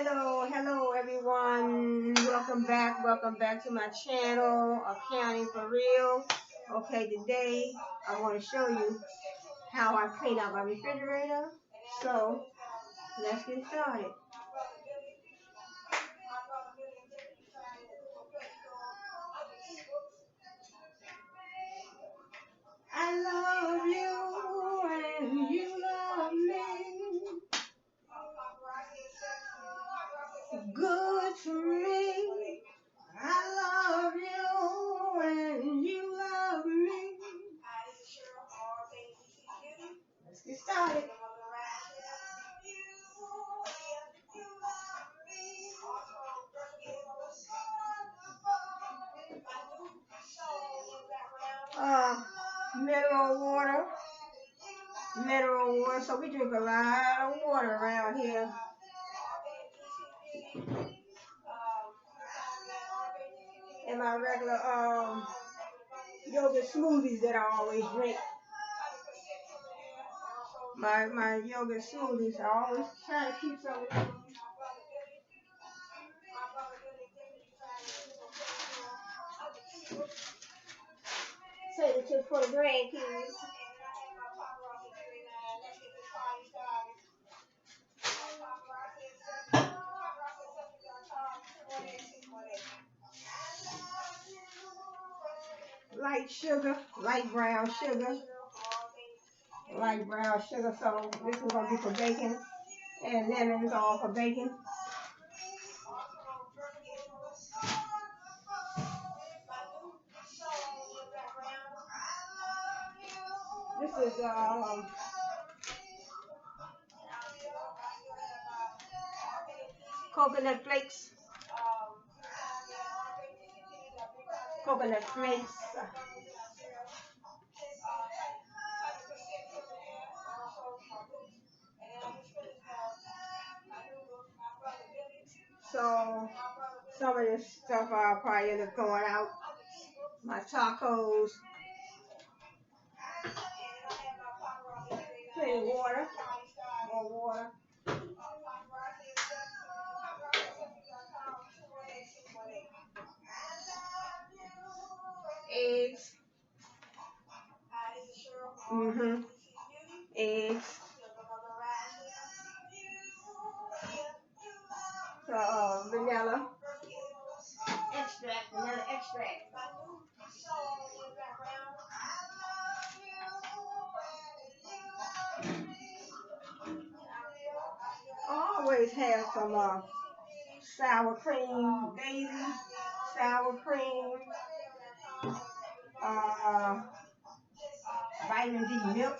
Hello everyone. Welcome back to my channel, Accounting for Real. Okay, today I want to show you how I clean out my refrigerator. So let's get started. I love you and you love me. Good to me. I love you and you love me. Let's get started. Uh, mineral water. Mineral water. So we drink a lot of water around here. And my regular yogurt smoothies that I always drink. My yogurt smoothies, I always try to keep some of them. Save it for the grandkids. Light sugar, light brown sugar. Light brown sugar, so this is going to be for bacon. And lemons all for bacon. This is coconut flakes. Coconut flakes. So some of this stuff I'll probably end up throwing out. My tacos. Plain water. More water. Eggs. Eggs. So vanilla extract. I always have some sour cream, daisy, sour cream, vitamin D milk.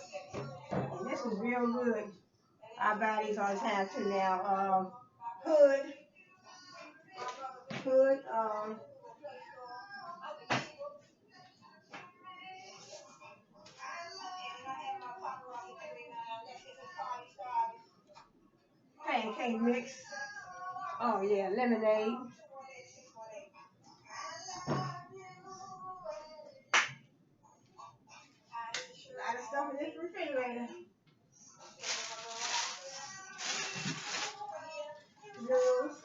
And this is real good. I buy these all the time too now. Hood, pancake mix. Oh yeah, lemonade. A lot of stuff in this refrigerator. Noodles.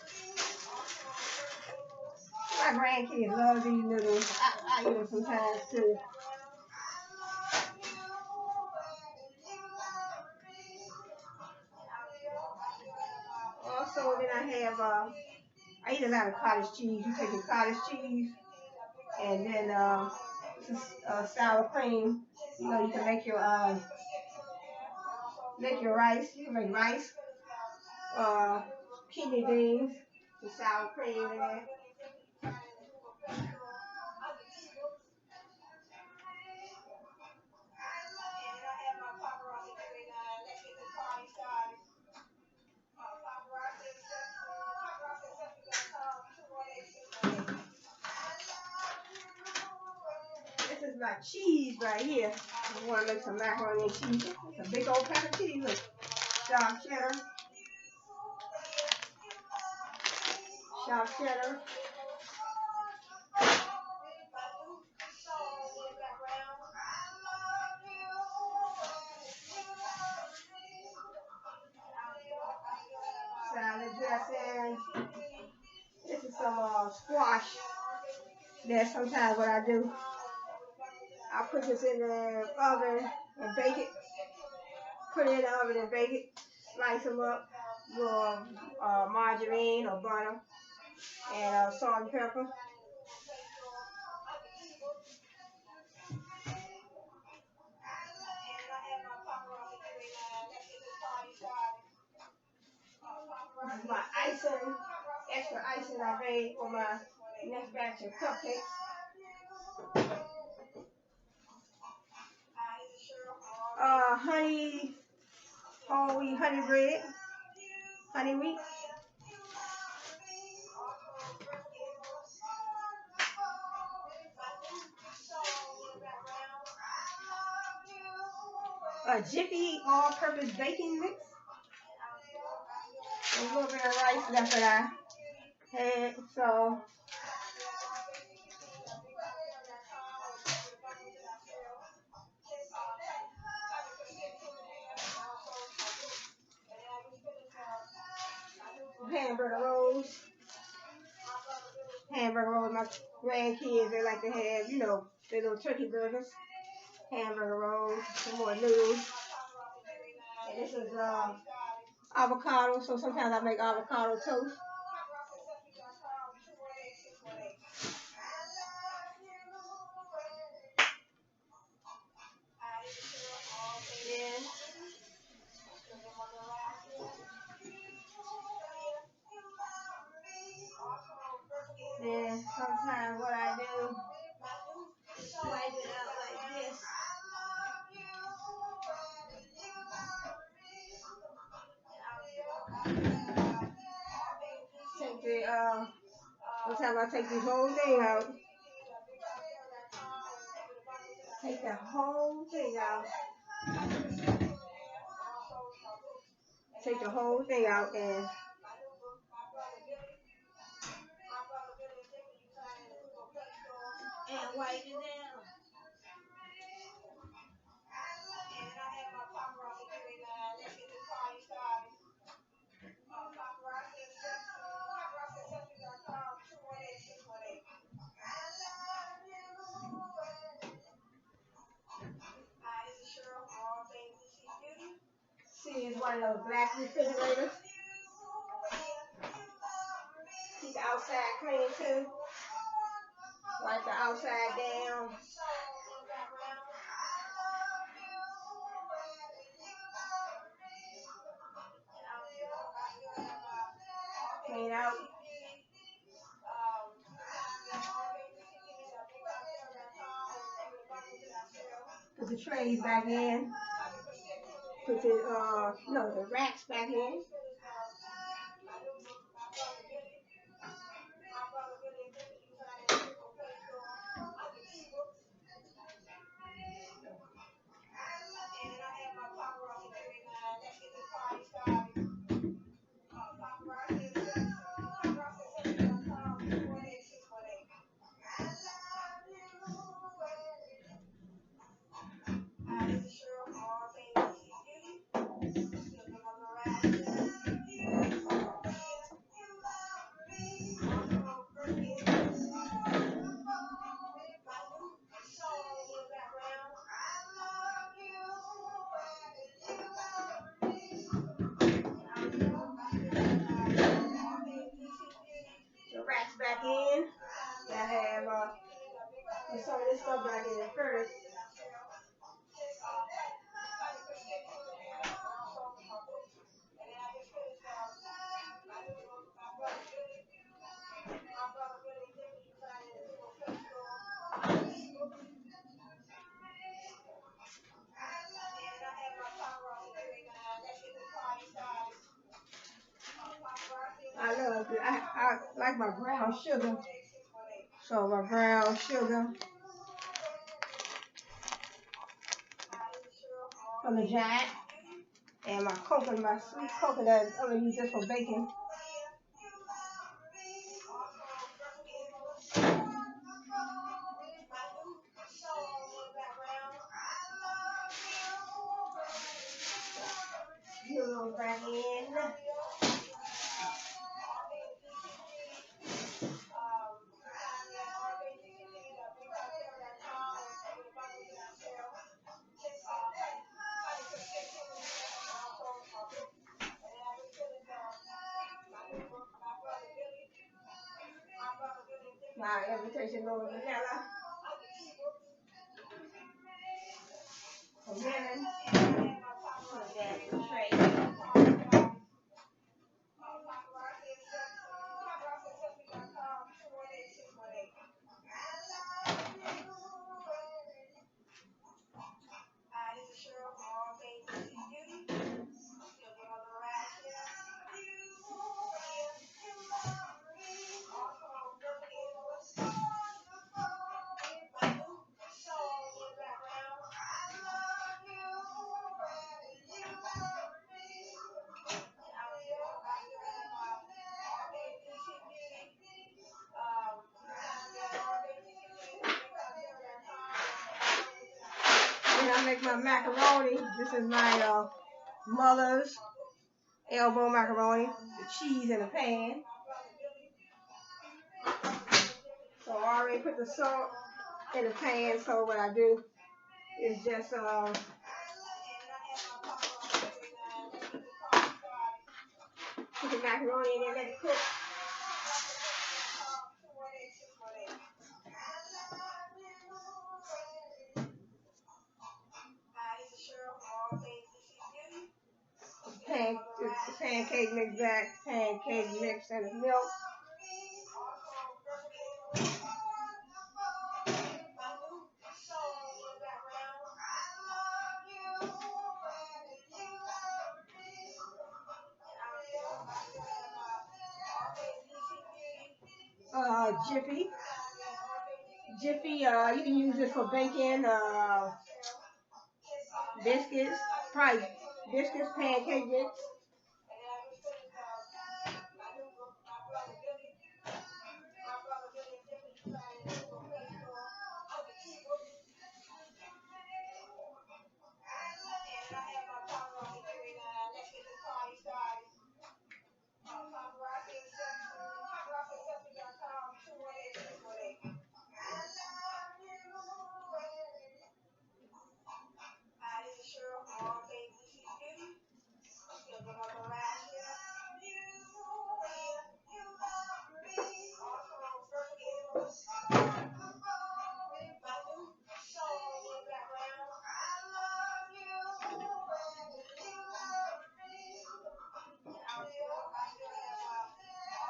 My grandkids love these noodles. I eat them sometimes too. Also, then I eat a lot of cottage cheese. You take your cottage cheese and then sour cream. You know, you can make your rice. You can make rice, kidney beans, the sour cream in there. This is my cheese right here. I want to make some macaroni and cheese. It's a big old pack of cheese. Look. Sharp cheddar. Sharp cheddar. salad dressing. This is some squash. That's sometimes what I do. I put this in the oven and bake it. Put it in the oven and bake it. Slice them up with margarine or butter and salt and pepper. This is my icing, extra icing I made for my next batch of cupcakes. Honey, whole wheat honey bread, honey wheat. A Jiffy all-purpose baking mix. A little bit of rice, that's what I had. So hamburger rolls. Hamburger rolls, my grandkids, they like to have, their little turkey burgers. Hamburger rolls, some more noodles. And this is avocado, so sometimes I make avocado toast. Then sometimes what I do, slice it out like this. Take the sometimes I take this whole thing out. Take the whole thing out. Take the whole thing out and wipe it down. See, it's one of those black refrigerators. Keep the outside clean too. Wipe the outside down. Clean out. Put the trays back in. Put the racks back in. The racks back in. I have put some of this stuff back in there first. I like my brown sugar. So my brown sugar from the giant. And my coconut, my sweet coconut, I'm going to use this for baking. Put those back in. My invitation over vanilla for women. Put that in the tray. When I make my macaroni, this is my mother's elbow macaroni, the cheese in the pan. So I already put the salt in the pan, so what I do is just put the macaroni in there, let it cook. The pancake mix back, pancake mix and the milk. Jiffy. Jiffy, you can use this for baking, biscuits, probably biscuits, pancake mix.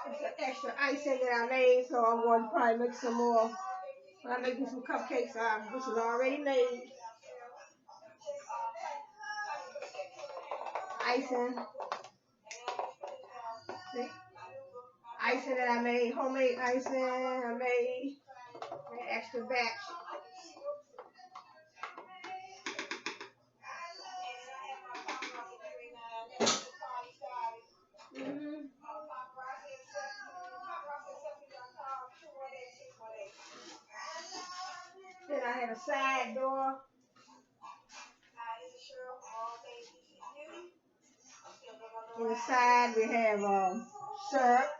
It's an extra icing that I made, so I'm going to probably make some more. When I'm making some cupcakes, this is already made. Icing. See? Icing that I made, homemade icing I made, an extra batch. Then I had a side door. On the side we have syrup,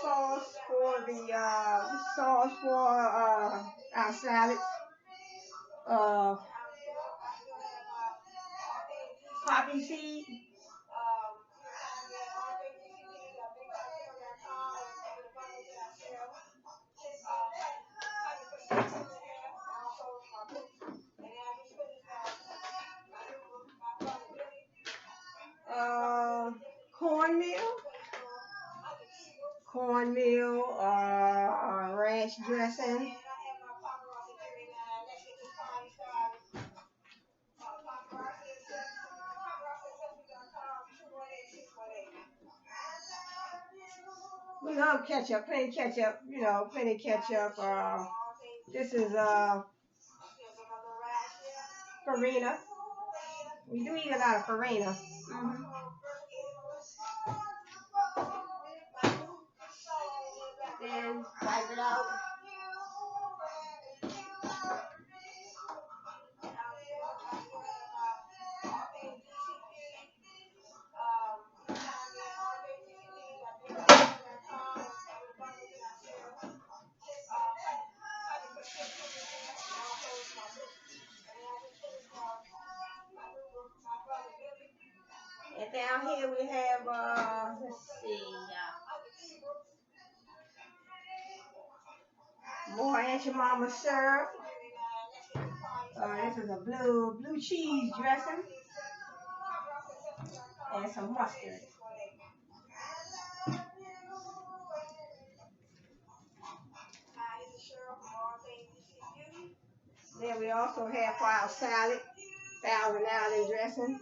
sauce for our salads, poppy seed. Cornmeal, ranch dressing. We love ketchup, plenty ketchup, plenty ketchup. This is farina. We do eat a lot of farina. Mm-hmm. Then wipe it out. And down here we have, let's see, more Aunt Your Mama syrup. This is a blue cheese dressing and some mustard. Then we also have for our salad, Thousand Island dressing.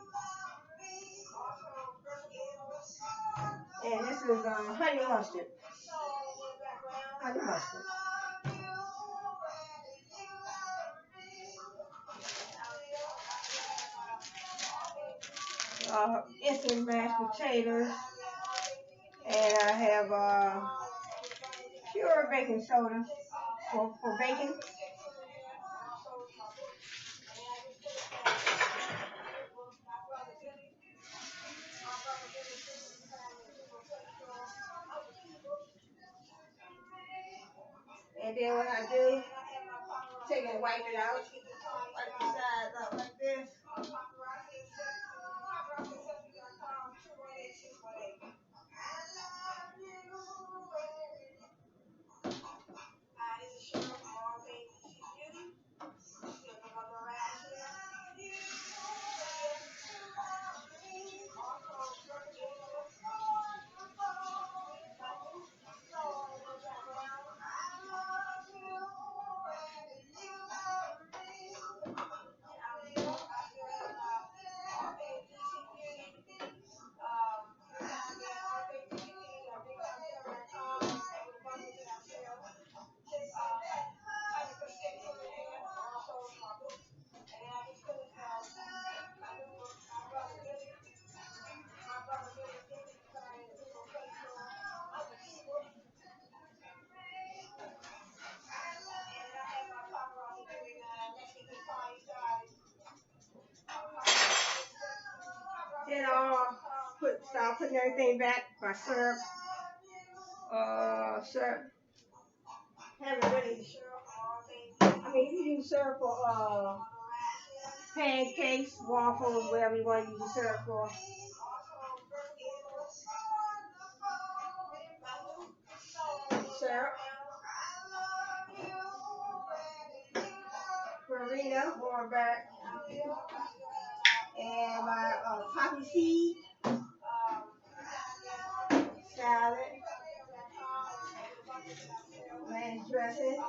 And this is honey mustard. Honey mustard. Instant mashed potatoes. And I have pure baking soda for baking. And then what I do, take it and wipe it out. Wipe the sides out like this. Then I'll start putting everything back. My syrup. Syrup. Haven't really. I mean, you can use syrup for pancakes, waffles, whatever you want to use the syrup for. Syrup. Farina, going back. And my poppy seed. Salad. Ranch dressing.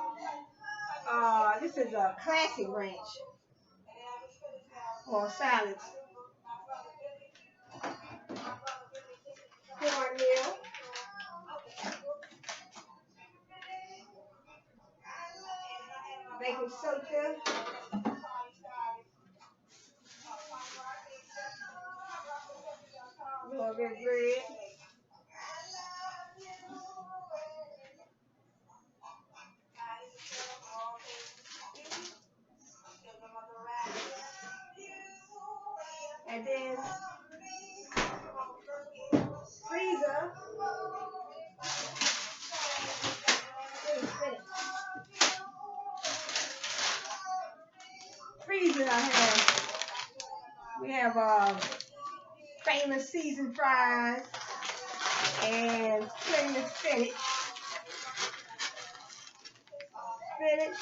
This is a classic ranch for salads. Cornmeal. Baking soda. A little bit of bread. And then freezer. Freezer we have famous seasoned fries and plenty of spinach. Spinach.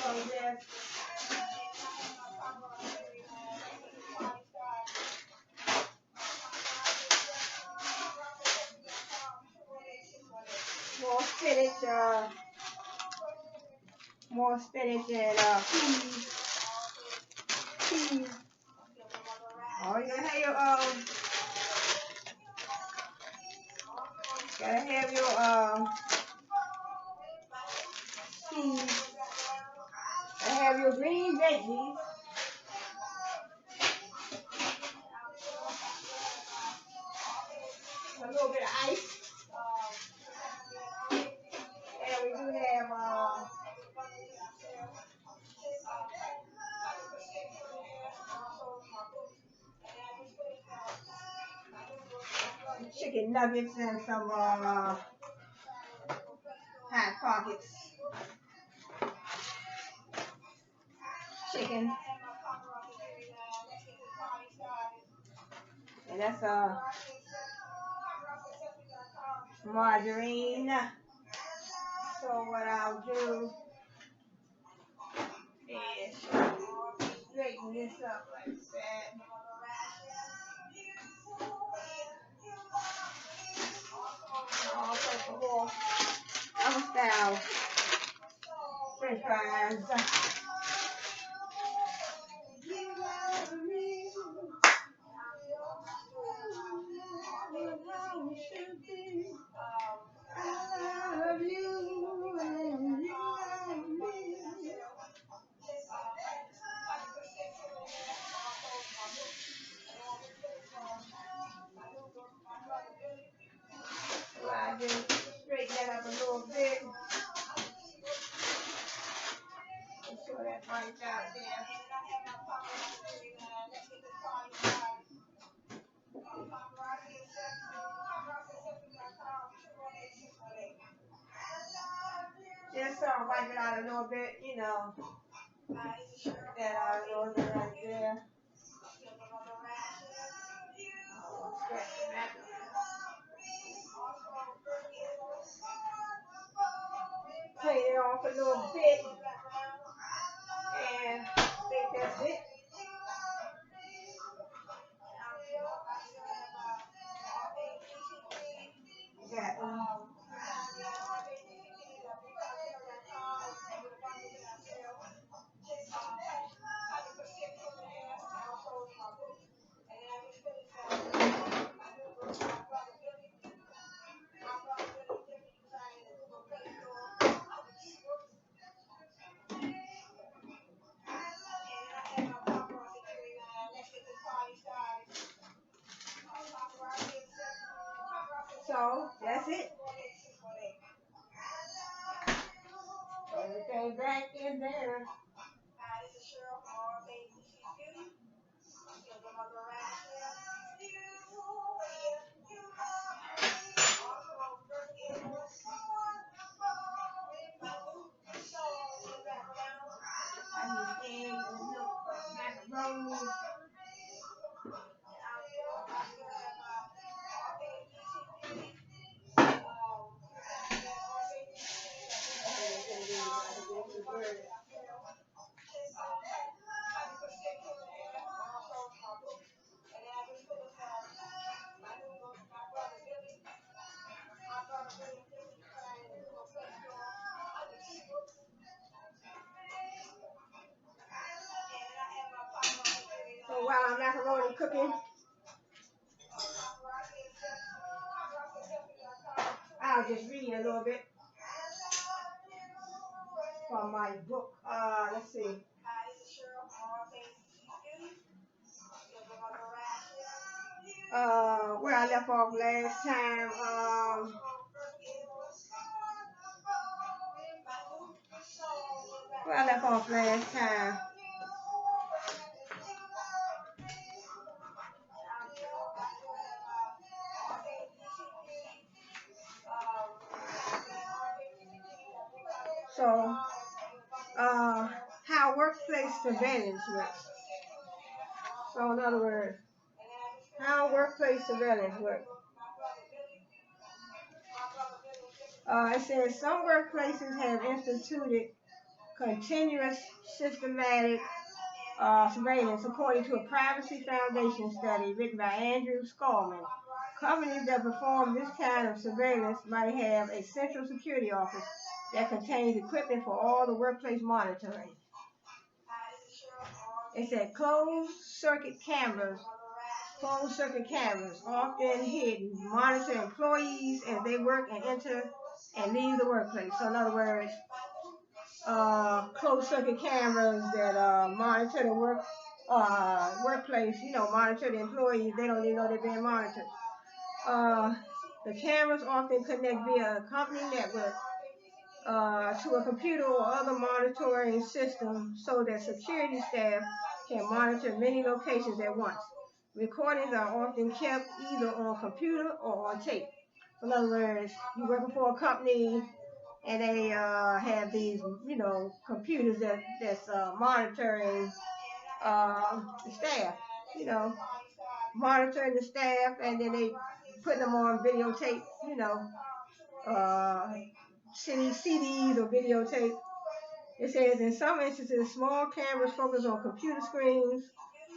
So yes. More spinach and peas. Oh, you gotta have your peas. Gotta have your green veggies. A little bit of ice. And we do have chicken nuggets and some hot pockets chicken. And that's margarine. So what I'll do is straighten this up like that. All sorts of more other style French fries. I love you and you love me. So I just straighten that up a little bit. Make sure that's right out there. Just wipe it out a little bit, you know. That out a little bit right there. Scratch the back of it. Clean it off a little bit. And I think that's it. Got So that's it. Everything back in there. I need eggs and milk, macaroni. So while our macaroni cooking, I'll just read a little bit from my book. Let's see. Where I left off last time. Where I left off last time. So, how workplace surveillance works. So, in other words, how workplace surveillance works. It says some workplaces have instituted continuous systematic surveillance according to a Privacy Foundation study written by Andrew Scullman. Companies that perform this kind of surveillance might have a central security office that contains equipment for all the workplace monitoring. It said closed circuit cameras, often hidden, monitor employees as they work and enter and leave the workplace. So in other words, closed circuit cameras that monitor the workplace, monitor the employees. They don't even know they're being monitored. The cameras often connect via a company network to a computer or other monitoring system so that security staff can monitor many locations at once. Recordings are often kept either on computer or on tape. So in other words, you're working for a company and they have these, computers that's monitoring the staff, you know, monitoring the staff, and then they putting them on videotape, uh, CDs or videotape. It says in some instances, small cameras focus on computer screens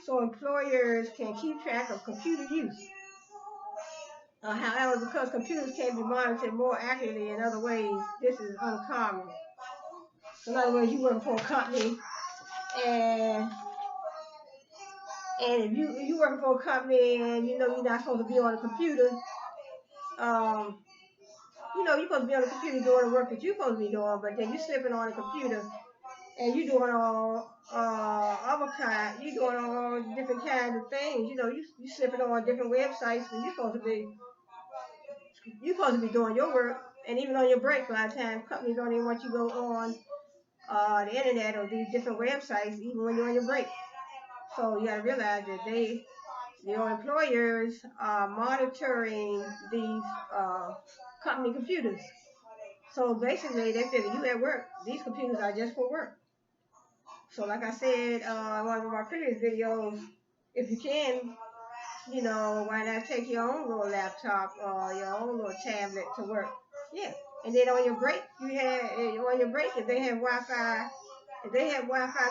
so employers can keep track of computer use. However, because computers can be monitored more accurately in other ways, this is uncommon. So in other words, you work for a company, and if you work for a company and you're not supposed to be on a computer, um, you're supposed to be on the computer doing the work that you're supposed to be doing, but then you're slipping on the computer and you're doing all you're doing all different kinds of things. You slipping on different websites when you're supposed to be doing your work, and even on your break, a lot of times companies don't even want you to go on the internet or these different websites, even when you're on your break. So you got to realize that your employers are monitoring these company computers. So basically, they figure you at work. These computers are just for work. So like I said in one of my previous videos, if you can, why not take your own little laptop or your own little tablet to work? Yeah. And then on your break, if they have Wi-Fi,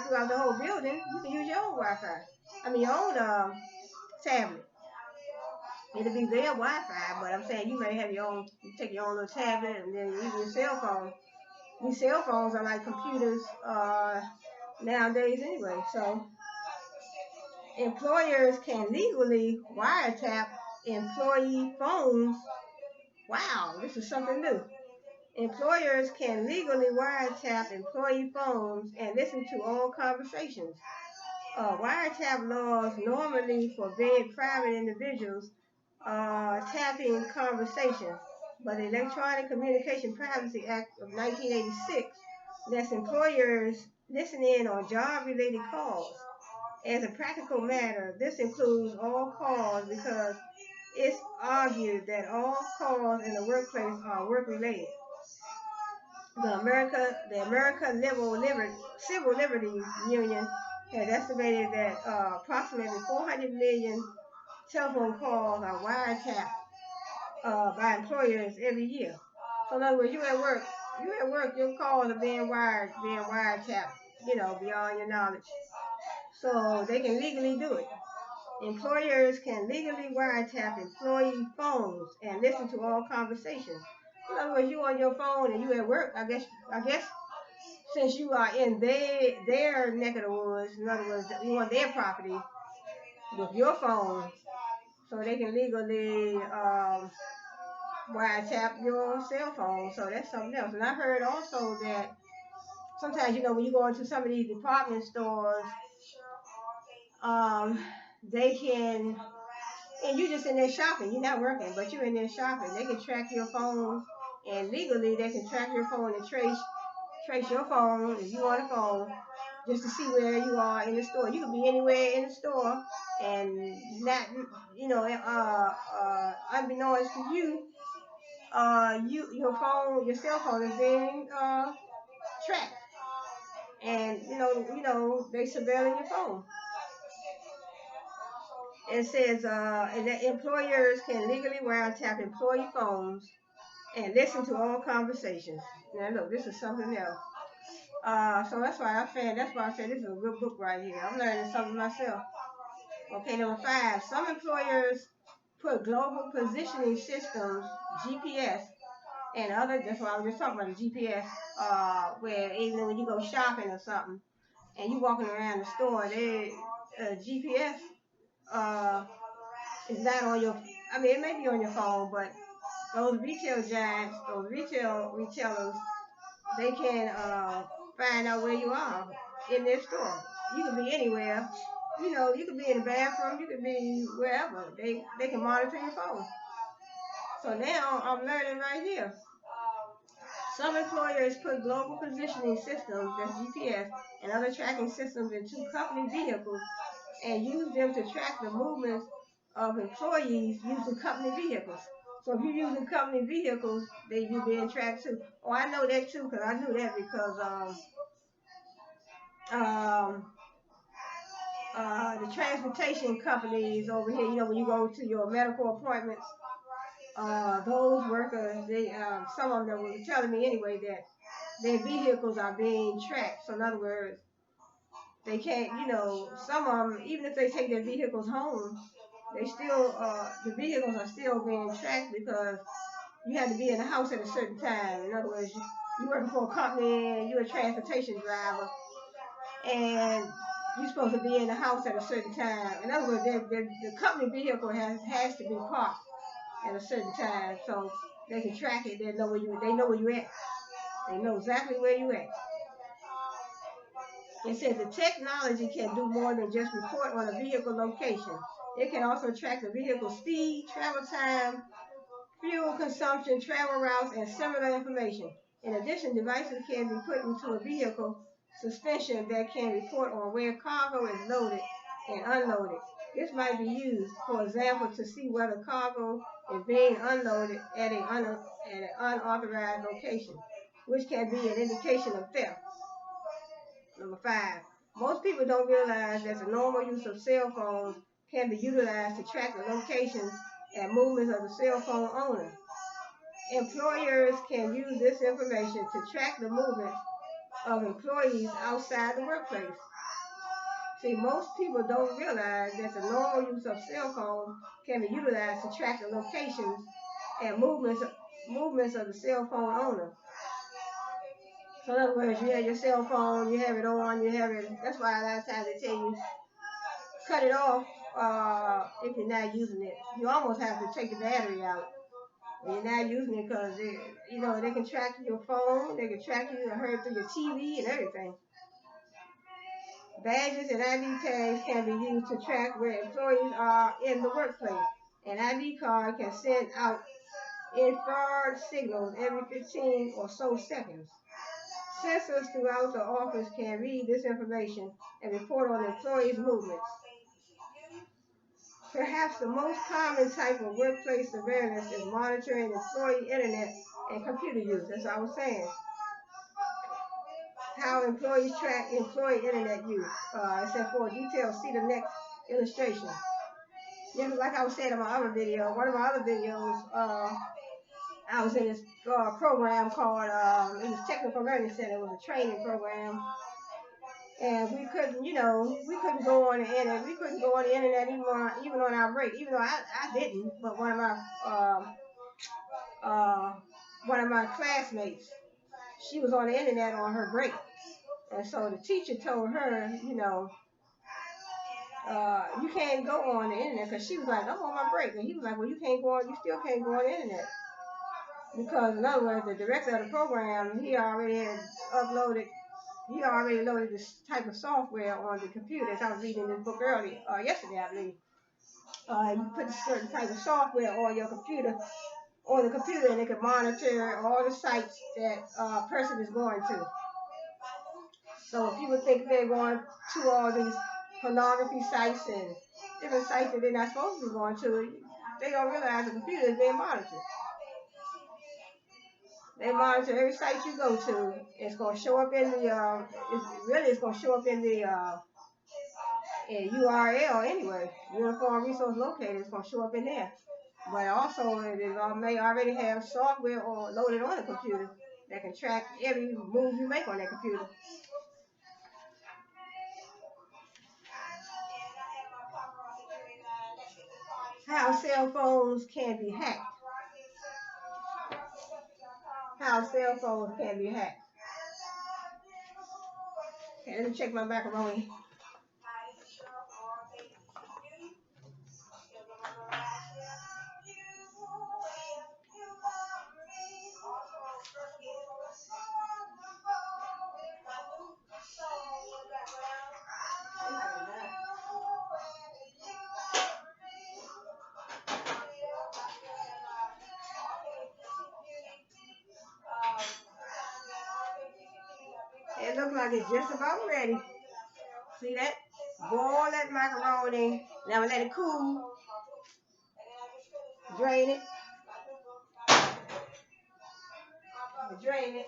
throughout the whole building, you can use your own Wi-Fi. I mean, your own tablet. It'll be their Wi-Fi, but I'm saying you may have take your own little tablet, and then even your cell phone. These cell phones are like computers nowadays anyway. So employers can legally wiretap employee phones. Wow, this is something new. Employers can legally wiretap employee phones and listen to all conversations. Wiretap laws normally forbid private individuals tapping conversations, but the Electronic Communication Privacy Act of 1986 lets employers listen in on job-related calls. As a practical matter, this includes all calls because it's argued that all calls in the workplace are work-related. The American Civil Liberties Union has estimated that approximately 400 million telephone calls are wiretapped by employers every year. So in other words, you at work, your calls are being wiretapped, beyond your knowledge. So they can legally do it. Employers can legally wiretap employee phones and listen to all conversations. In other words, you on your phone and you at work. I guess since you are in their neck of the woods, in other words, you on their property with your phone, so they can legally wiretap your cell phone. So that's something else. And I heard also that sometimes, when you go into some of these department stores, they can, and you just in there shopping, you're not working, but you're in there shopping. They can track your phone, and legally they can track your phone and trace your phone if you on the phone, just to see where you are in the store. You could be anywhere in the store, and not, unbeknownst to you, your cell phone is being tracked, and they surveilling your phone. It says that employers can legally wiretap employee phones and listen to all conversations. Now look, this is something else. So that's why I said this is a good book right here. I'm learning something myself. Okay, number 5. Some employers put global positioning systems, GPS, and other. That's why I was just talking about the GPS. Where even when you go shopping or something, and you walking around the store, GPS is not on your. I mean, it may be on your phone, but those retail giants, retailers, they can find out where you are in their store. You could be anywhere. You could be in the bathroom. You could be wherever. They can monitor your phone. So now I'm learning right here. Some employers put global positioning systems, that's GPS, and other tracking systems into company vehicles and use them to track the movements of employees using company vehicles. So if you're using company vehicles, then you're being tracked too. Oh, I know that too, because I knew that because um, the transportation companies over here, when you go to your medical appointments, those workers, they some of them were telling me anyway that their vehicles are being tracked. So in other words, they can't, some of them, even if they take their vehicles home, they still, the vehicles are still being tracked because you have to be in the house at a certain time. In other words, you working for a company and you're a transportation driver, and you're supposed to be in the house at a certain time. In other words, the company vehicle has to be parked at a certain time so they can track it. They know where you at. They know exactly where you at. It says the technology can do more than just report on a vehicle location. It can also track the vehicle speed, travel time, fuel consumption, travel routes, and similar information. In addition, devices can be put into a vehicle suspension that can report on where cargo is loaded and unloaded. This might be used, for example, to see whether cargo is being unloaded at an unauthorized location, which can be an indication of theft. Number 5, most people don't realize that the normal use of cell phones can be utilized to track the locations and movements of the cell phone owner. Employers can use this information to track the movements of employees outside the workplace. See, most people don't realize that the normal use of cell phones can be utilized to track the locations and movements of the cell phone owner. So in other words, you have your cell phone, you have it on, that's why a lot of times they tell you, cut it off if you're not using it. You almost have to take the battery out when you're not using it because they can track your phone, they can track you and heard through your TV and everything. Badges and ID tags can be used to track where employees are in the workplace. An ID card can send out infrared signals every 15 or so seconds. Sensors throughout the office can read this information and report on employees' movements. Perhaps the most common type of workplace surveillance is monitoring employee internet and computer use. That's what I was saying. How employees track employee internet use. Except for details, see the next illustration. Yeah, like I was saying in my other video, one of my other videos, I was in this program called, it was Technical Learning Center. It was a training program. And we couldn't go on the internet. We couldn't go on the internet even on our break. Even though I didn't, but one of my classmates, she was on the internet on her break, and so the teacher told her, you can't go on the internet because she was like, I'm on my break, and he was like, well, you still can't go on the internet because in other words, the director of the program, he already loaded this type of software on the computer. As I was reading this book yesterday, I believe. You put a certain type of software on the computer, and it can monitor all the sites that a person is going to. So if people think they're going to all these pornography sites and different sites that they're not supposed to be going to, they don't realize the computer is being monitored. They monitor every site you go to. It's going to show up in the, it's going to show up in the URL anyway. Uniform Resource Locator is going to show up in there. But also, it may already have software loaded on the computer that can track every move you make on that computer. How cell phones can be hacked. Okay, let me check my macaroni. It looks like it's just about ready. See that? Boil that macaroni. Now let it cool. Drain it. Drain it.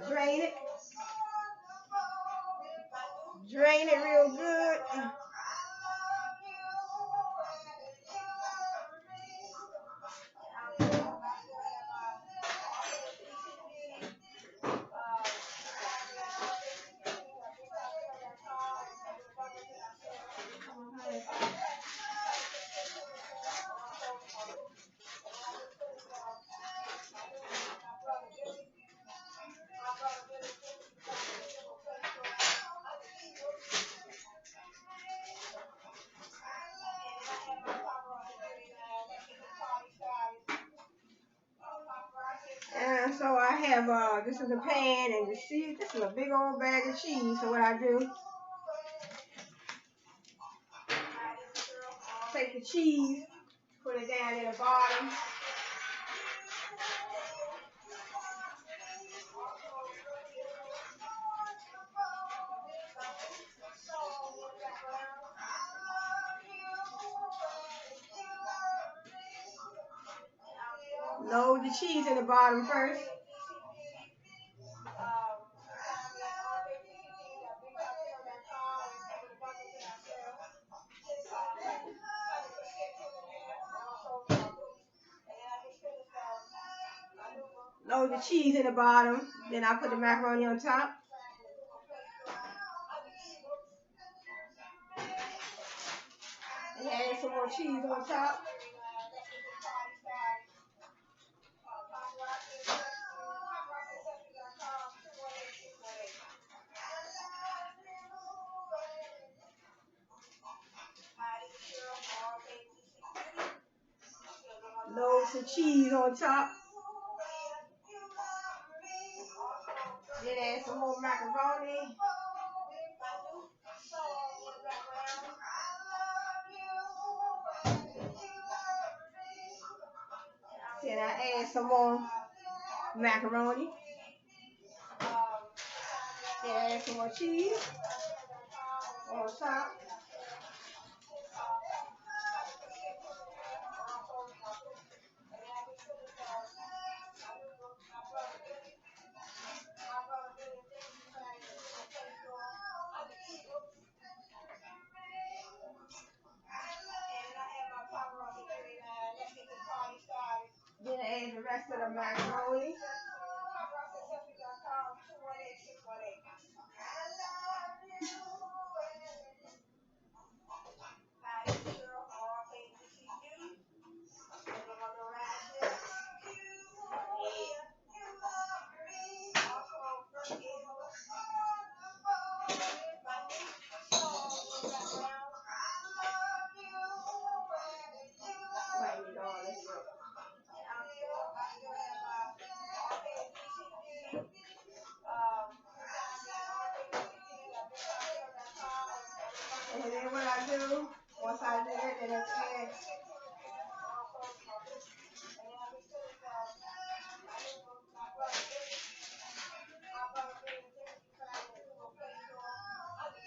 Drain it. Drain it real good. And so I have, this is a pan, and you see, this is a big old bag of cheese. So what I do, take the cheese, put it down in the bottom. Load the cheese in the bottom first. Load the cheese in the bottom. Then I put the macaroni on top. And add some more cheese on top. Load some cheese on top. Then add some more macaroni. Then I add some more macaroni. Then add some more cheese on top. Then add the rest of the macaroni. And then what I do, once I do it, then I add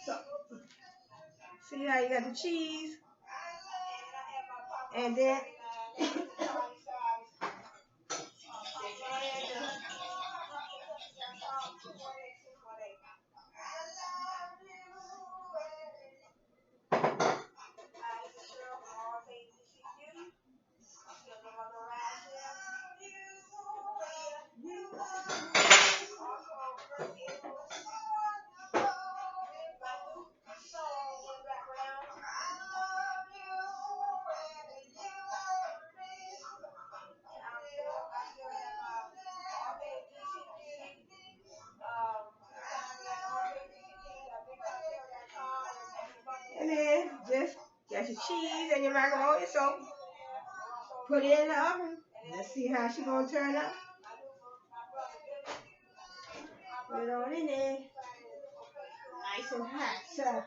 so, see how you got the cheese? And then just got your cheese and your macaroni, so put it in the oven Let's see how she gonna turn out. Put it on in there. Nice and hot. So,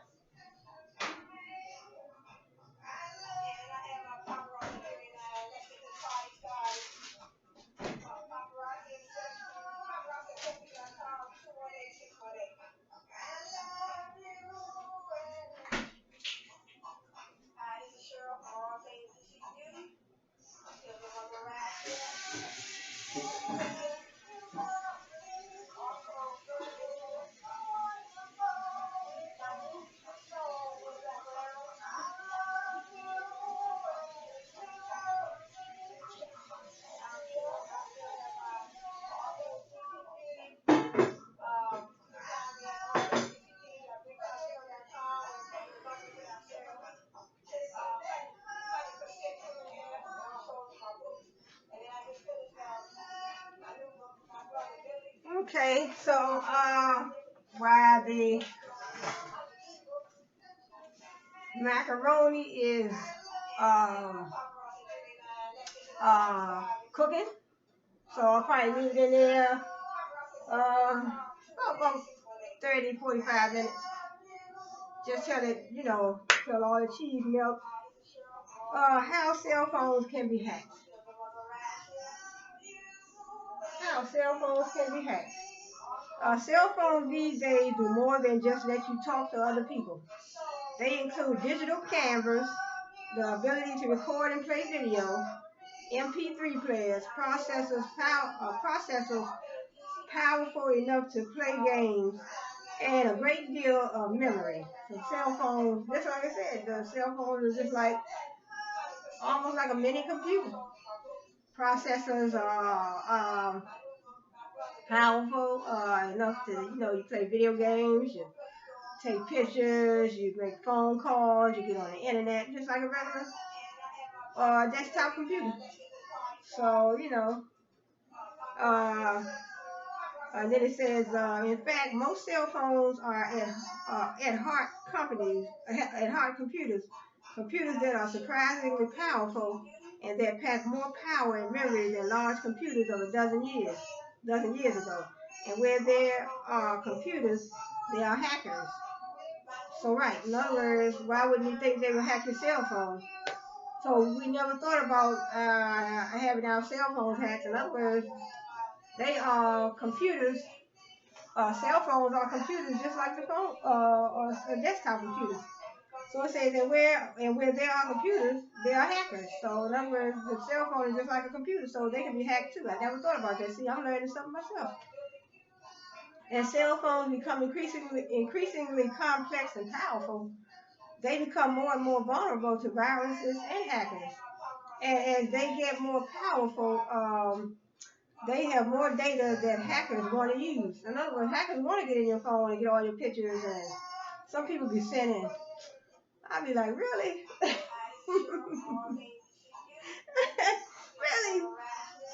okay, so while the macaroni is um, cooking, so I'll probably leave it in there about 30, 45 minutes. Just till it, till all the cheese melts. How cell phones can be hacked. How cell phones can be hacked. Cell phones these days do more than just let you talk to other people. They include digital cameras, the ability to record and play video, MP3 players, processors powerful enough to play games, and a great deal of memory. So cell phones, just like I said, the cell phones is just like almost like a mini computer. Processors are powerful enough to, you play video games, you take pictures, you make phone calls, you get on the internet, just like a regular desktop computer. So, uh, and then it says, in fact, most cell phones are at heart at heart computers that are surprisingly powerful and that pack more power and memory than large computers of a dozen years ago. And where there are computers, there are hackers. So right, in other words, why wouldn't you think they would hack your cell phone? So we never thought about having our cell phones hacked. In other words, they are computers. Cell phones are computers just like the phone or desktop computers. So it says that where there are computers, there are hackers. So in other words, the cell phone is just like a computer, so they can be hacked too. I never thought about that. See, I'm learning something myself. As cell phones become increasingly complex and powerful, they become more and more vulnerable to viruses and hackers. And as they get more powerful, they have more data that hackers want to use. In other words, hackers want to get in your phone and get all your pictures, and some people be sending. I'd be like, really? Really?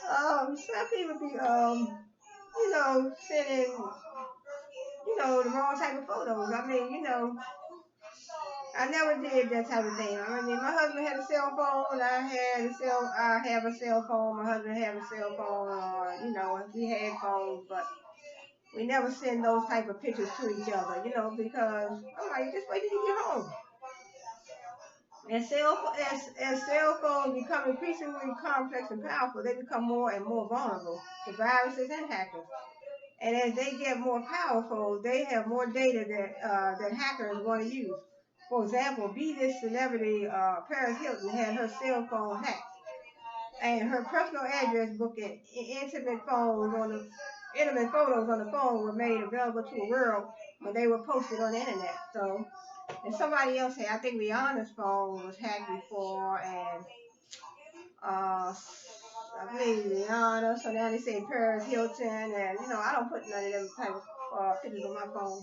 Some people be, sending, the wrong type of photos. I mean, I never did that type of thing. I mean, my husband had a cell phone. I have a cell phone. My husband had a cell phone. We had phones, but we never send those type of pictures to each other, because I'm like, just wait till you get home. As cell phones become increasingly complex and powerful, they become more and more vulnerable to viruses and hackers. And as they get more powerful, they have more data that hackers want to use. For example, B-list celebrity Paris Hilton had her cell phone hacked, and her personal address book and intimate photos on the phone were made available to the world when they were posted on the internet. So, and somebody else had, I think Rihanna's phone was hacked before, and I believe Rihanna. So now they say Paris Hilton, and I don't put none of them type of pictures on my phone.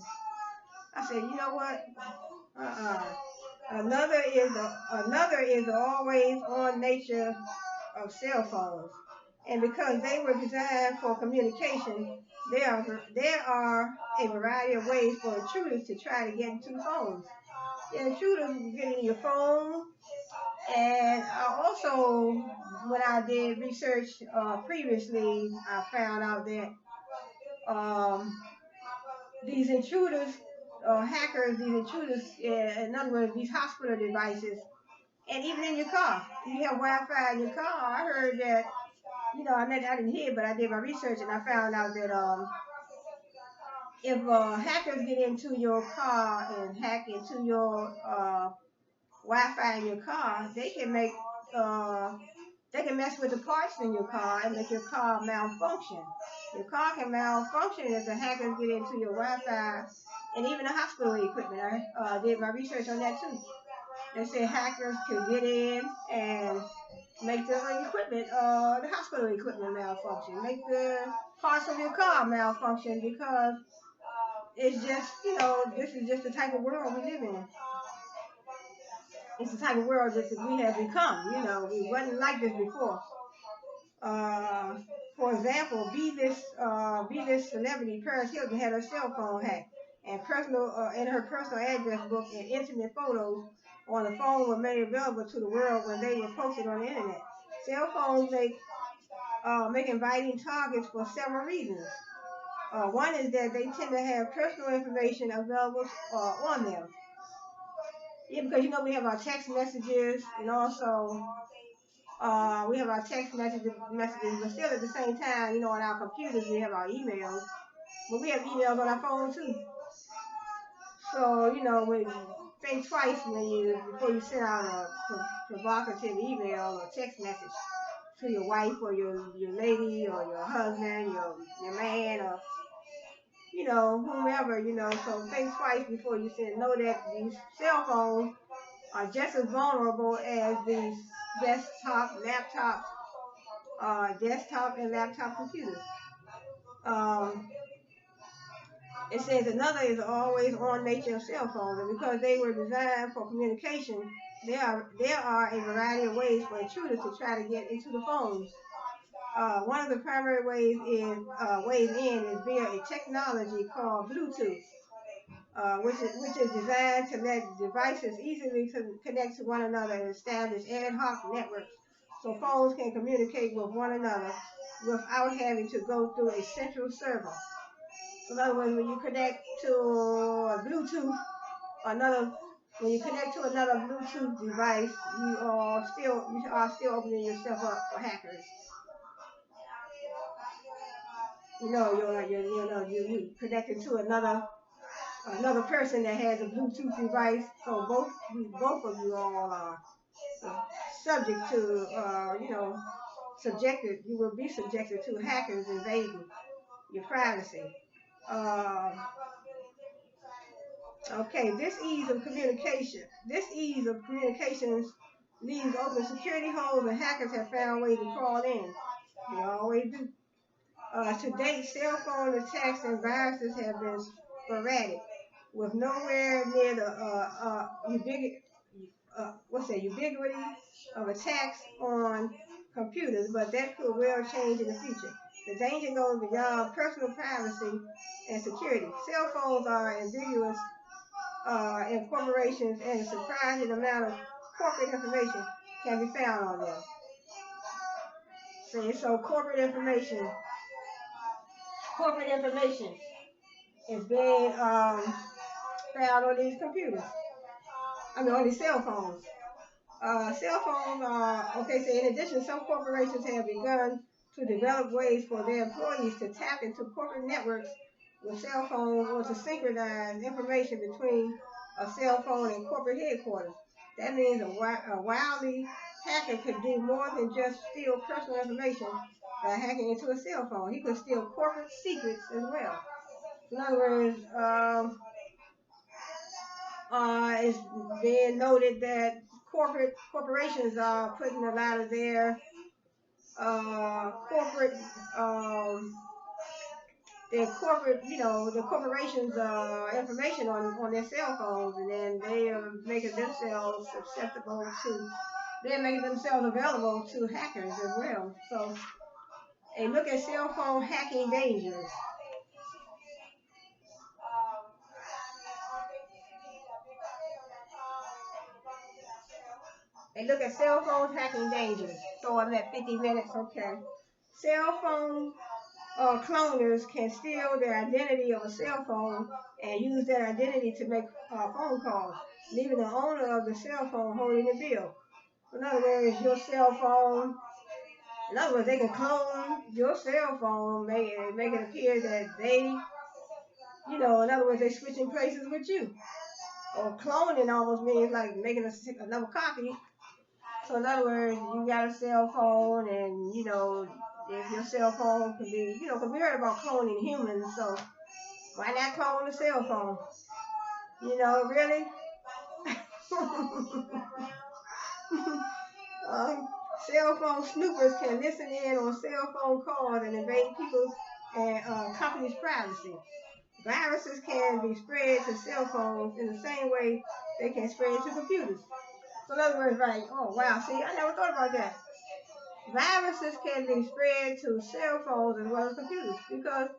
I said, you know what? Another is the always on nature of cell phones, and because they were designed for communication, there are a variety of ways for intruders to try to get into phones. The intruders will get in your phone, and also when I did research previously, I found out that um, these intruders, hackers, these intruders, in other words, these hospital devices, and even in your car, if you have Wi-Fi in your car, I heard that, I didn't hear, but I did my research and I found out that if hackers get into your car and hack into your Wi-Fi in your car, they can mess with the parts in your car and make your car malfunction. Your car can malfunction if the hackers get into your Wi-Fi and even the hospital equipment. I did my research on that too. They say hackers can get in and make the equipment, the hospital equipment malfunction, make the parts of your car malfunction because it's just, this is just the type of world we live in. It's the type of world that we have become. We wasn't like this before. For example, be this celebrity Paris Hilton had her cell phone hacked, and in her personal address book and intimate photos on the phone were made available to the world when they were posted on the internet. Cell phones make inviting targets for several reasons. One is that they tend to have personal information available on them. Yeah, because we have our text messages, and also we have our text messages, but still at the same time, on our computers we have our emails, but we have emails on our phone too. So, when you think twice before you send out a provocative email or text message to your wife or your lady or your husband, your man, or whomever, so think twice before you send. Know that these cell phones are just as vulnerable as these desktop and laptop computers. It says another is the always on nature of cell phones, and because they were designed for communication, there are a variety of ways for intruders to try to get into the phones. One of the primary ways in is via a technology called Bluetooth, which is designed to let devices easily connect to one another and establish ad hoc networks, so phones can communicate with one another without having to go through a central server. In other words, when you connect to a Bluetooth, when you connect to another Bluetooth device, you are still opening yourself up for hackers. You connected to another person that has a Bluetooth device, so both of you all are subject to, you will be subjected to hackers invading your privacy. Okay, this ease of communications leaves open security holes, and hackers have found ways to crawl in. They always do. To date, cell phone attacks and viruses have been sporadic, with nowhere near the ubiquity of attacks on computers, but that could well change in the future. The danger goes beyond personal privacy and security. Cell phones are ambiguous in corporations, and a surprising amount of corporate information can be found on them. So corporate information is being found on these computers. On these cell phones. Cell phones are, so in addition, some corporations have begun to develop ways for their employees to tap into corporate networks with cell phones or to synchronize information between a cell phone and corporate headquarters. That means a wily hacker could do more than just steal personal information by hacking into a cell phone. He could steal corporate secrets as well. In other words, it's being noted that corporations are putting a lot of their the corporations' information on their cell phones, and then they are making themselves they're making themselves available to hackers as well. So, a look at cell phone hacking dangers. Hey, look at cell phones hacking dangers. So I'm at 50 minutes, okay. Cell phone cloners can steal the identity of a cell phone and use that identity to make phone calls, leaving the owner of the cell phone holding the bill. In other words, your cell phone, in other words, they can clone your cell phone, make it appear that they, in other words, they're switching places with you. Or cloning almost means like making another copy. So in other words, you got a cell phone, and if your cell phone could be, because we heard about cloning humans, so why not clone a cell phone? Really? Cell phone snoopers can listen in on cell phone calls and invade people's and companies' privacy. Viruses can be spread to cell phones in the same way they can spread to computers. So in other words, right? Oh wow! See, I never thought about that. Viruses can be spread to cell phones as well as computers because,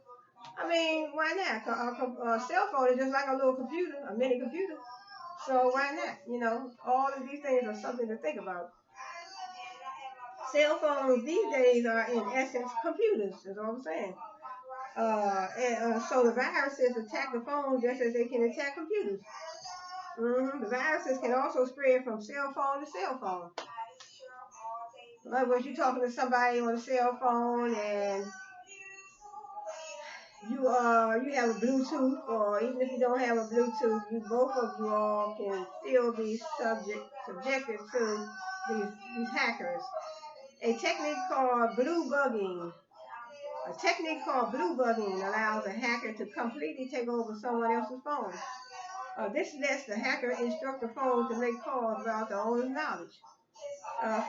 why not? A cell phone is just like a little computer, a mini computer. So why not? All of these things are something to think about. Cell phones these days are in essence computers, is what I'm saying. So the viruses attack the phone just as they can attack computers. The viruses can also spread from cell phone to cell phone. In other words, you're talking to somebody on a cell phone and you have a Bluetooth, or even if you don't have a Bluetooth, both of you all can still be subjected to these hackers. A technique called blue bugging. A technique called blue bugging allows a hacker to completely take over someone else's phone. This lets the hacker instruct the phone to make calls without the owner's knowledge.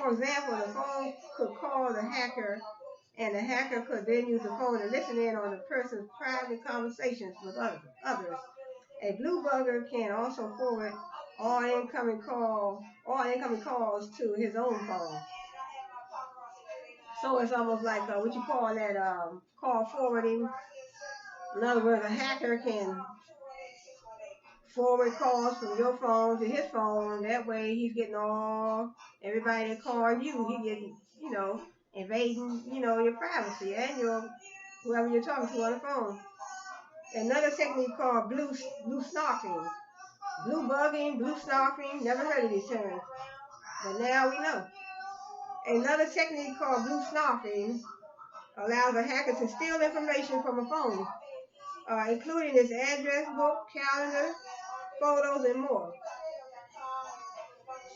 For example, the phone could call the hacker, and the hacker could then use the phone to listen in on the person's private conversations with others. A blue bugger can also forward all incoming calls to his own phone. So it's almost like what you call that call forwarding. In other words, a hacker can forward calls from your phone to his phone. That way he's getting everybody that called you. He getting, invading, your privacy and whoever you're talking to on the phone. Another technique called blue snorking. Blue bugging, blue snorking, never heard of these terms. But now we know. Another technique called blue snorking allows a hacker to steal information from a phone, including its address book, calendar, photos, and more.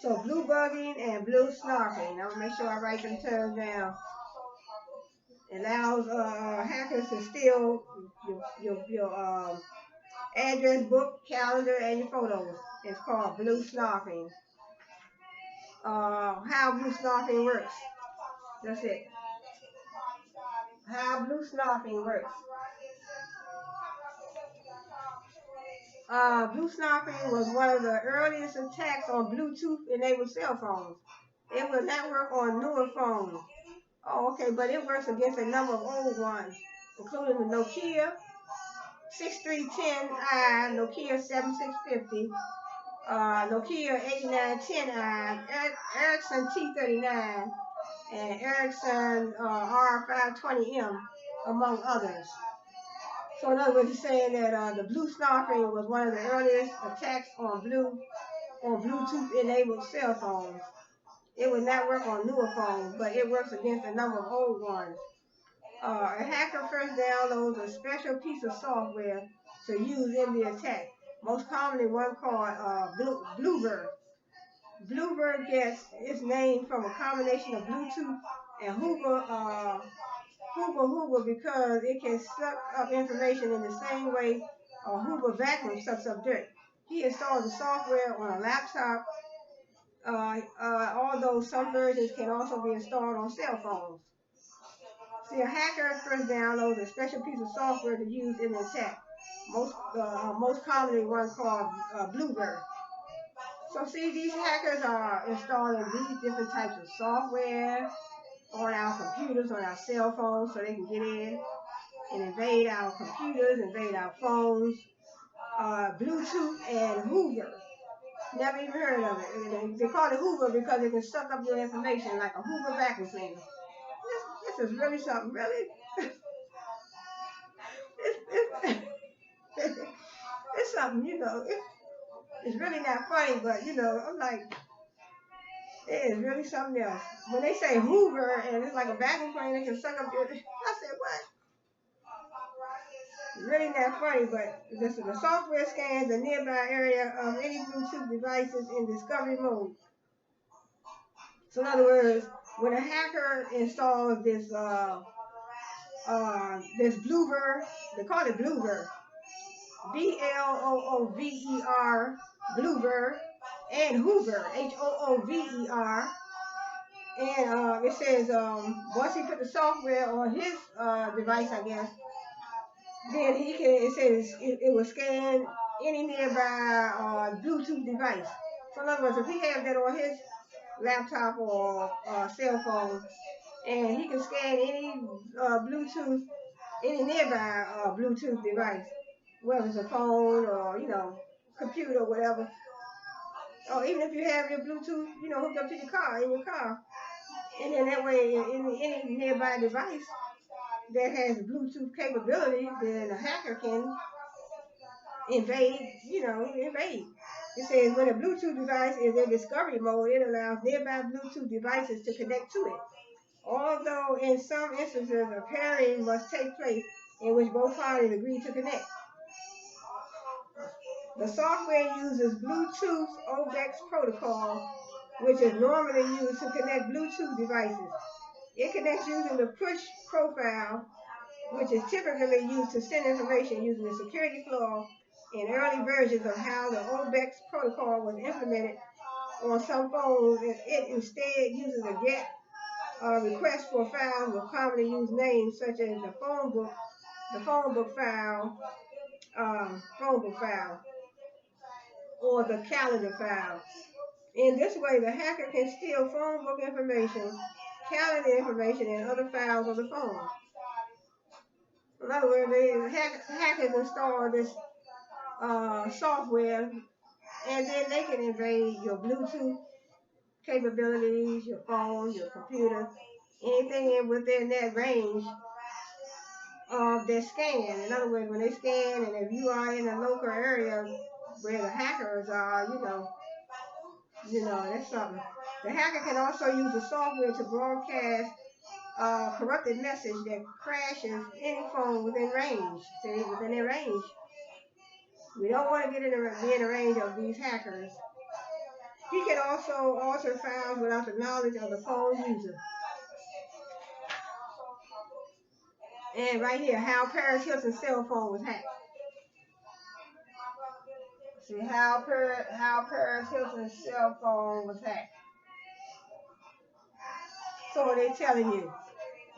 So blue bugging and blue snorking. I'm gonna make sure I write them terms down. It allows hackers to steal your address book, calendar, and your photos. It's called blue snorking. How blue snorking works. That's it. How blue snorking works. Blue snorking was one of the earliest attacks on Bluetooth-enabled cell phones. It will not work on newer phones. Oh, okay, but it works against a number of old ones, including the Nokia 6310i, Nokia 7650, Nokia 8910i, Ericsson T39, and Ericsson R520M, among others. So in other words, he's saying that the blue snorking was one of the earliest attacks on Bluetooth-enabled cell phones. It would not work on newer phones, but it works against a number of old ones. A hacker first downloads a special piece of software to use in the attack, most commonly one called Bluebird. Bluebird gets its name from a combination of Bluetooth and Hoover because it can suck up information in the same way a Hoover vacuum sucks up dirt. He installs the software on a laptop, although some versions can also be installed on cell phones. See, a hacker first downloads a special piece of software to use in the attack, most commonly one called Bluebird. So see, these hackers are installing these different types of software on our computers, on our cell phones, so they can get in and invade our computers, invade our phones. Bluetooth and Hoover. Never even heard of it. They call it Hoover because it can suck up your information like a Hoover vacuum cleaner. This is really something, really. it's, it's something, it's really not funny, but, I'm like, it is really something else. When they say Hoover and it's like a vacuum cleaner that can suck up your, I said, what? Really not funny, but the software scans the nearby area of any Bluetooth devices in discovery mode. So in other words, when a hacker installs this Bloover, they call it Bloover, Bloover, Bloover, and Hoover, Hoover, and it says once he put the software on his device, I guess, then he can. It says it will scan any nearby Bluetooth device. So in other words, if he has that on his laptop or cell phone, and he can scan any Bluetooth, any nearby Bluetooth device, whether it's a phone or computer or whatever, or even if you have your Bluetooth, hooked up to your car in your car, and then that way, any nearby device that has Bluetooth capability, then a hacker can invade. It says when a Bluetooth device is in discovery mode, it allows nearby Bluetooth devices to connect to it. Although in some instances a pairing must take place in which both parties agree to connect. The software uses Bluetooth OBEX protocol, which is normally used to connect Bluetooth devices. It connects using the push profile, which is typically used to send information using the security flaw in early versions of how the OBEX protocol was implemented on some phones. It instead uses a GET request for files with commonly used names such as the phone book file, or the calendar file. In this way, the hacker can steal phone book information, calendar information, and other files on the phone. In other words, hackers install this software, and then they can invade your Bluetooth capabilities, your phone, your computer, anything within that range of their scan. In other words, when they scan, and if you are in a local area where the hackers are, that's something. The hacker can also use the software to broadcast corrupted message that crashes any phone within range. See, within their range. We don't want to be in the range of these hackers. He can also alter files without the knowledge of the phone user. And right here, how Paris Hilton's cell phone was hacked. See how Paris Hilton's cell phone was hacked. So they're telling you,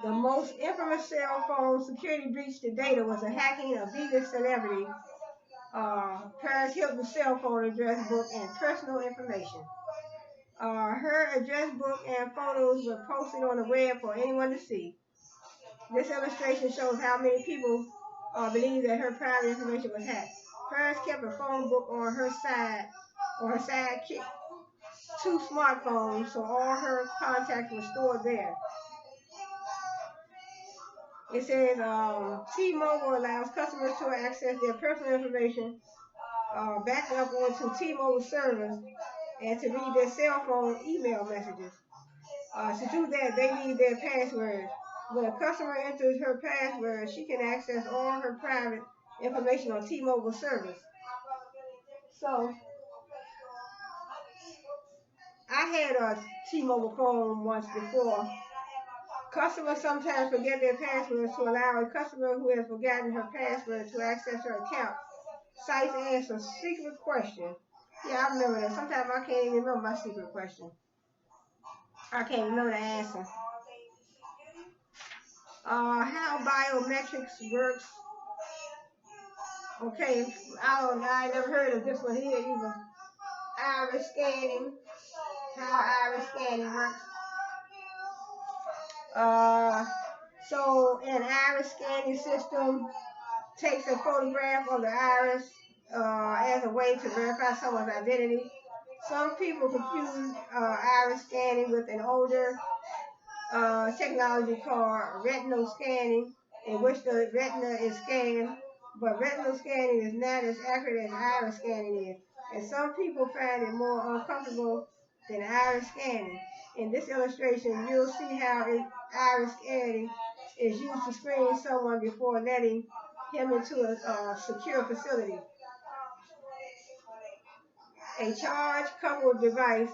the most infamous cell phone security breach to date was a hacking of B-list celebrity Paris Hilton's cell phone address book and personal information. Her address book and photos were posted on the web for anyone to see. This illustration shows how many people believe that her private information was hacked. Paris kept a phone book on her sidekick, 2 smartphones, so all her contacts were stored there. It says T-Mobile allows customers to access their personal information back up onto T-Mobile servers and to read their cell phone email messages. To do that, they need their passwords. When a customer enters her password, she can access all her private information on T-Mobile servers. So, I had a T-Mobile phone once before. Customers sometimes forget their passwords. To allow a customer who has forgotten her password to access her account, sites ask a secret question. Yeah, I remember that. Sometimes I can't even remember my secret question. I can't remember the answer. How biometrics works. Okay, I never heard of this one here either. Iris scanning. How iris scanning works. So an iris scanning system takes a photograph of the iris as a way to verify someone's identity. Some people confuse iris scanning with an older technology called retinal scanning, in which the retina is scanned, but retinal scanning is not as accurate as iris scanning is, and some people find it more uncomfortable than iris scanning. In this illustration, you'll see how iris scanning is used to screen someone before letting him into a secure facility. A charge-coupled device,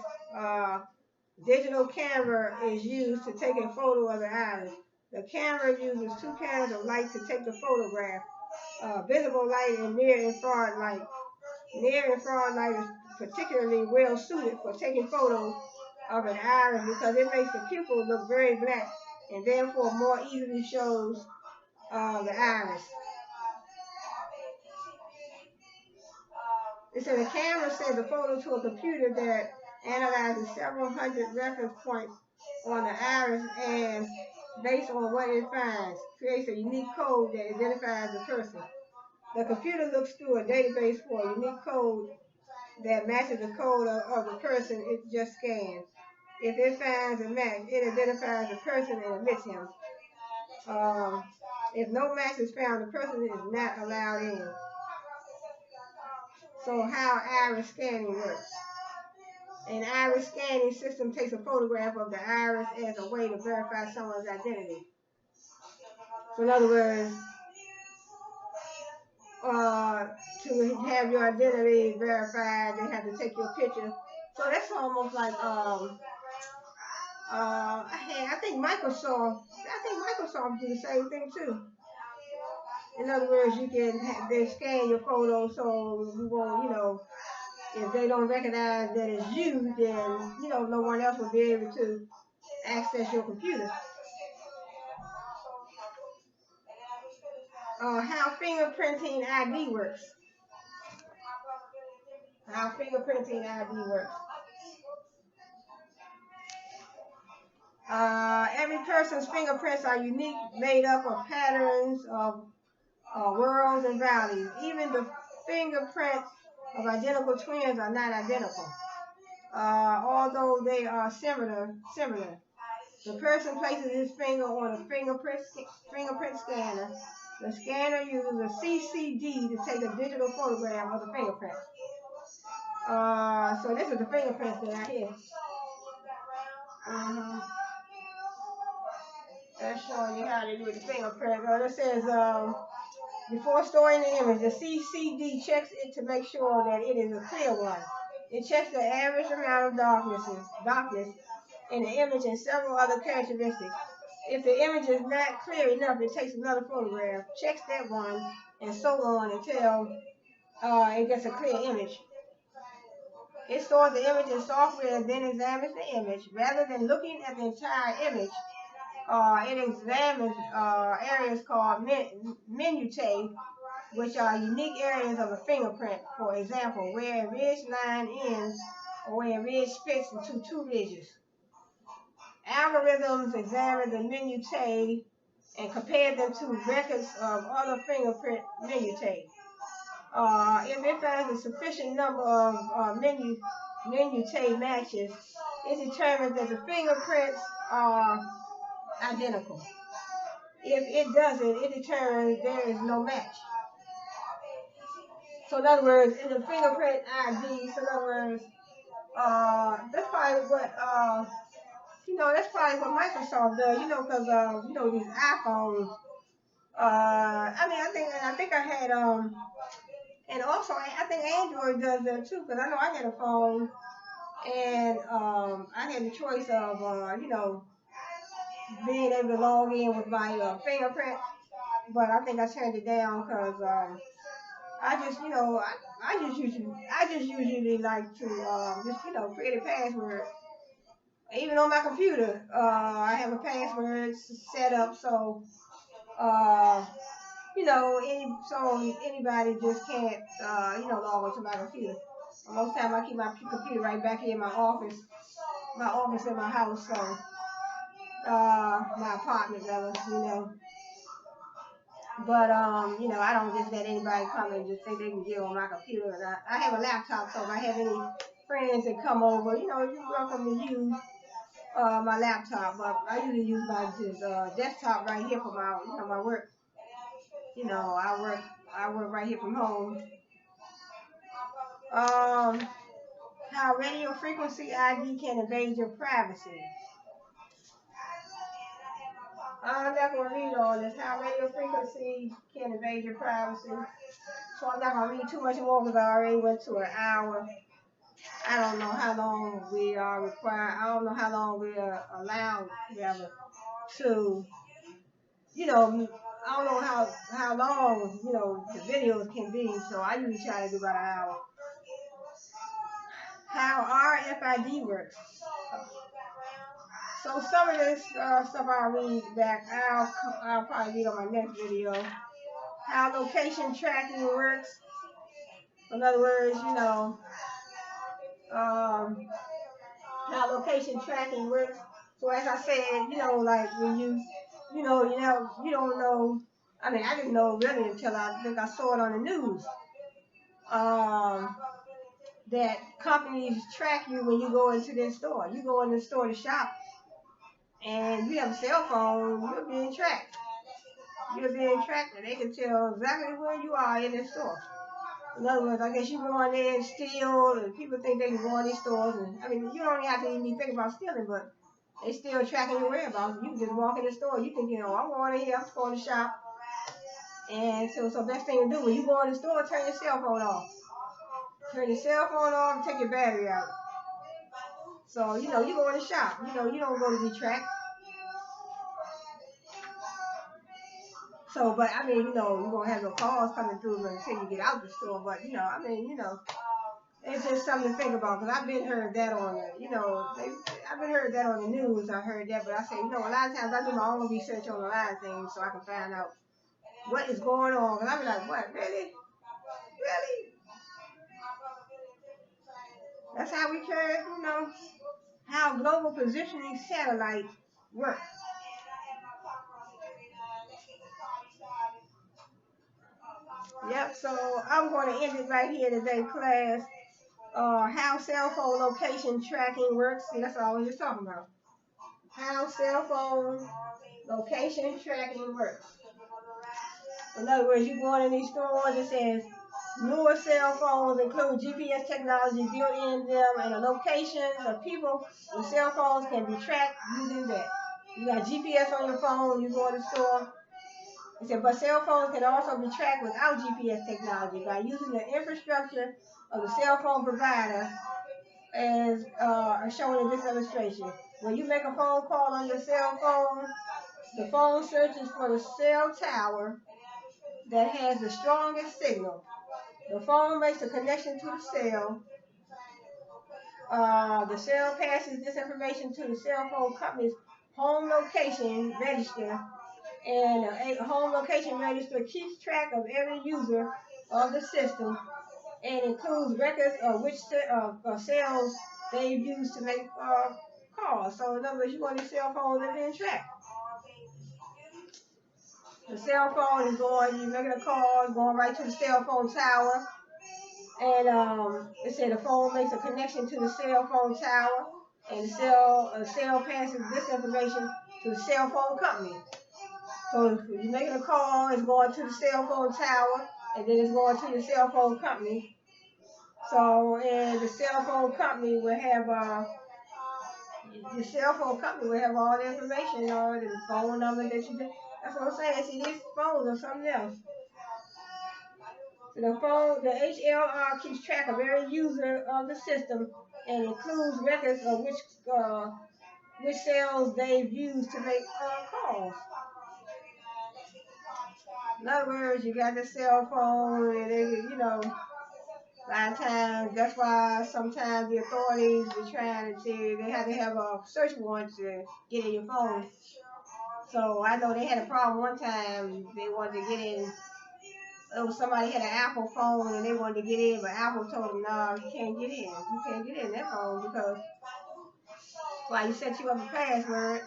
digital camera, is used to take a photo of the iris. The camera uses two kinds of light to take the photograph: visible light and near-infrared light. Near-infrared light is particularly well suited for taking photos of an iris because it makes the pupil look very black and therefore more easily shows the iris. It said the camera sends a photo to a computer that analyzes several hundred reference points on the iris and, based on what it finds, creates a unique code that identifies the person. The computer looks through a database for a unique code that matches the code of the person it just scanned. If it finds a match, it identifies the person and admits him. If no match is found, the person is not allowed in. So how iris scanning works. An iris scanning system takes a photograph of the iris as a way to verify someone's identity. So in other words, to have your identity verified, they have to take your picture. So that's almost like I think Microsoft do the same thing too. In other words, they scan your photo so you won't, if they don't recognize that it's you, then no one else will be able to access your computer. How fingerprinting ID works. How fingerprinting ID works. Every person's fingerprints are unique, made up of patterns of worlds and values. Even the fingerprints of identical twins are not identical, although they are similar. The person places his finger on a fingerprint scanner. The scanner uses a CCD to take a digital photograph of the fingerprint. So this is the fingerprints down here. That's showing you how to do the fingerprint. It says, before storing the image, the CCD checks it to make sure that it is a clear one. It checks the average amount of darkness in the image and several other characteristics. If the image is not clear enough, it takes another photograph, checks that one, and so on until it gets a clear image. It stores the image in software and then examines the image. Rather than looking at the entire image, it examines areas called minutiae, which are unique areas of a fingerprint. For example, where a ridge line ends or where a ridge splits into two ridges. Algorithms examine the minutiae and compare them to records of other fingerprint minutiae. If it finds a sufficient number of minutiae matches, it determines that the fingerprints are identical. If it doesn't, it determines there is no match. So in other words, in the fingerprint ID, so in other words, that's probably what Microsoft does, because these iPhones. I think I had and also I think Android does that too, because I know I had a phone and I had the choice of being able to log in with my fingerprint, but I think I turned it down because I just usually like to create a password. Even on my computer, I have a password set up so anybody just can't log onto my computer. Most time I keep my computer right back here in my office in my house, so my apartment rather. But I don't just let anybody come and just think they can get on my computer. And I have a laptop, so if I have any friends that come over, you're welcome to use my laptop, but I usually use my desktop right here for my my work. I work right here from home. Um, how radio frequency ID can invade your privacy. I'm not gonna read all this. How radio frequency can invade your privacy. So I'm not gonna read too much more because I already went to an hour. I don't know how long we are required. I don't know how long we are allowed, rather, to, I don't know how long, the videos can be. So I usually try to do about an hour. How RFID works. So some of this stuff I'll read back. I'll probably read on my next video. How location tracking works. In other words, um, how location tracking works. So as I said, like when you don't know. I mean, I didn't know really until I think I saw it on the news. Um, that companies track you when you go into their store. You go in the store to shop, and you have a cell phone. You're being tracked. You're being tracked, and they can tell exactly where you are in the store. In other words, I guess you go in there and steal, and people think they can go in these stores. And I mean, you don't even have to even think about stealing, but they still tracking your whereabouts. You can just walk in the store. You think, I'm going in here, I'm going to shop. And so best thing to do when you go in the store, turn your cell phone off. Turn your cell phone off and take your battery out. So, you go in the shop. You don't go to be tracked. So, but I mean, you won't have no calls coming through until you get out the store. But, it's just something to think about because I've been heard that on I've been heard that on the news. I heard that, but I say, a lot of times I do my own research on a lot of things so I can find out what is going on. And I'm like, what, really? Really? That's how we can, how global positioning satellites work. Yep, so I'm going to end it right here today, class. How cell phone location tracking works. See, that's all we're just talking about. How cell phone location tracking works. In other words, you go in these stores, it says newer cell phones include GPS technology built in them, and the locations of people with cell phones can be tracked using that. You got GPS on your phone, you go in the store. It said, but cell phones can also be tracked without GPS technology by using the infrastructure of the cell phone provider as shown in this illustration. When you make a phone call on your cell phone, the phone searches for the cell tower that has the strongest signal. The phone makes a connection to the cell. The cell passes this information to the cell phone company's home location register, and a home location register keeps track of every user of the system and includes records of which cells they've used to make calls. So in other words, you want your cell phone to be tracked. The cell phone is you're making a call, it's going right to the cell phone tower. And it said the phone makes a connection to the cell phone tower, and the cell passes this information to the cell phone company. So if you're making a call, it's going to the cell phone tower, and then it's going to the cell phone company. So, and the cell phone company will have all the information on the phone number that you did. That's what I'm saying. See, these phones are something else. So the HLR keeps track of every user of the system and includes records of which cells they've used to make calls. In other words, you got the cell phone, and a lot of times, that's why sometimes the authorities be trying to say they have to have a search warrant to get in your phone. So I know they had a problem one time. They wanted to get in. Somebody had an Apple phone and they wanted to get in, but Apple told them, no, you can't get in. You can't get in that phone because you set you up a password.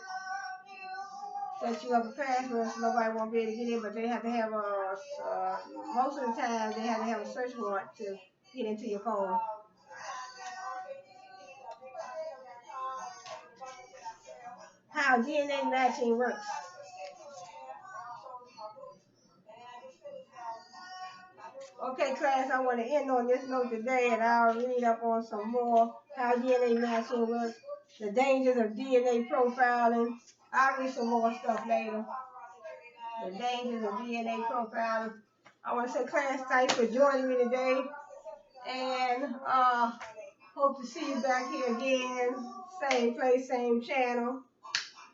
Set you up a password so nobody won't be able to get in, but they have to have most of the time they have to have a search warrant to get into your phone. how DNA matching works. Okay, class, I want to end on this note today, and I'll read up on some more how DNA matching works, the dangers of DNA profiling. I'll read some more stuff later. The dangers of DNA profiling. I want to say, class, thanks for joining me today, and hope to see you back here again. Same place, same channel.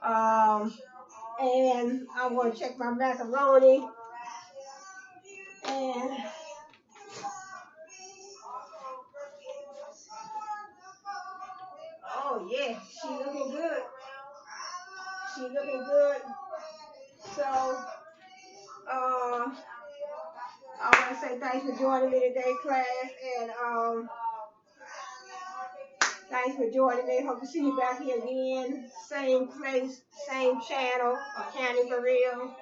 And I'm going to check my macaroni. And oh yeah, she looking good. She looking good. So I want to say thanks for joining me today, class, and thanks for joining me. Hope to see you back here again. Same place, same channel, Accounting for Real.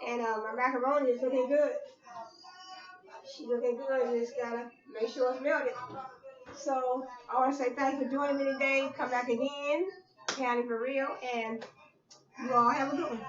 And my macaroni is looking good. She looking good. You just gotta make sure it's melted. So I want to say thanks for joining me today. Come back again, Accounting for Real, and you all have a good one.